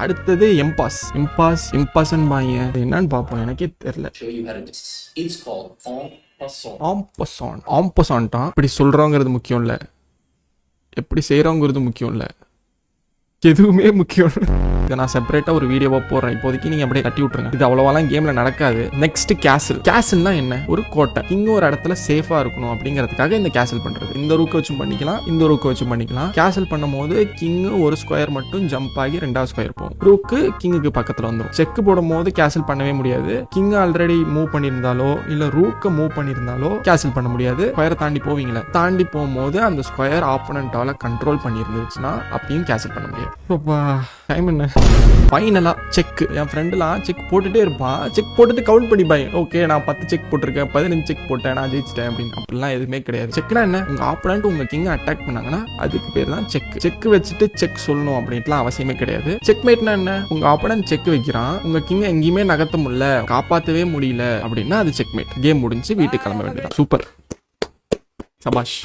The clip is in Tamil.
அடுத்தது எம்பாஸ். இம்பாஸ்ன்னு பாங்க என்னன்னு பார்ப்போம். எனக்கே தெரியல. ஆம்பசான்ட்டா இப்படி சொல்றோங்கிறது முக்கியம் இல்லை, எப்படி செய்யறோங்கிறது முக்கியம் இல்லை, எதுவுமே முக்கியம் இல்லை. இதை நான் செப்பரேட்டா ஒரு வீடியோவா போடுறேன். இப்போதைக்கு நீங்க அப்படியே கட்டி விட்டுருங்க. இது அவ்வளவாலாம் கேம்ல நடக்காது. நெக்ஸ்ட் கேசல்னா என்ன? ஒரு கோட்டை. இங்க ஒரு இடத்துல சேஃபா இருக்கணும் அப்படிங்கிறதுக்காக இந்த கேசல் பண்றது. இந்த ரூக்க வச்சும் பண்ணிக்கலாம், இந்த ரூக்க வச்சும் பண்ணிக்கலாம். கேசல் பண்ணும் போது கிங் ஒரு ஸ்கொயர் மட்டும் ஜம்ப் ஆகி 2வது ஸ்கொயர் போகும். ரூக்கு கிங்குக்கு பக்கத்துல வந்துடும். செக் போடும் போது கேசல் பண்ணவே முடியாது. கிங் ஆல்ரெடி மூவ் பண்ணியிருந்தாலோ இல்ல ரூக்க மூவ் பண்ணியிருந்தாலோ கேசல் பண்ண முடியாது. ஸ்கொயரை தாண்டி போவீங்களா, தாண்டி போகும்போது அந்த ஸ்கொயர் ஆப்போனன்ட்டால கண்ட்ரோல் பண்ணியிருந்துச்சுன்னா அப்பயும் கேசல் பண்ண முடியாது. டைம் என்ன? ஃபைனலா செக். என் ஃப்ரெண்டுலாம் செக் போட்டுட்டே இருப்பான். செக் போட்டுட்டு கவுண்ட் பண்ணிப்பாங்க. ஓகே நான் 10 செக் போட்டிருக்கேன், 15 செக் போட்டேன், நான் ஜெயிச்சிட்டேன் அப்படின்னு. அப்படிலாம் எதுவுமே கிடையாது. செக்னா என்ன? உங்க ஆப்போனன்ட் உங்க கிங் அட்டாக் பண்ணாங்கன்னா அதுக்கு பேர் தான் செக். செக் வச்சுட்டு செக் சொல்லணும் அப்படின்ட்டுலாம் அவசியமே கிடையாது. செக்மேட்னா என்ன? உங்க ஆப்போனன்ட் செக் வைக்கிறான், உங்க கிங் எங்கேயுமே நகர்த்த முடியல, காப்பாற்றவே முடியல அப்படின்னா அது செக்மேட். கேம் முடிஞ்சு வீட்டுக்கு கிளம்ப வேண்டியதான். சூப்பர், சபாஷ்.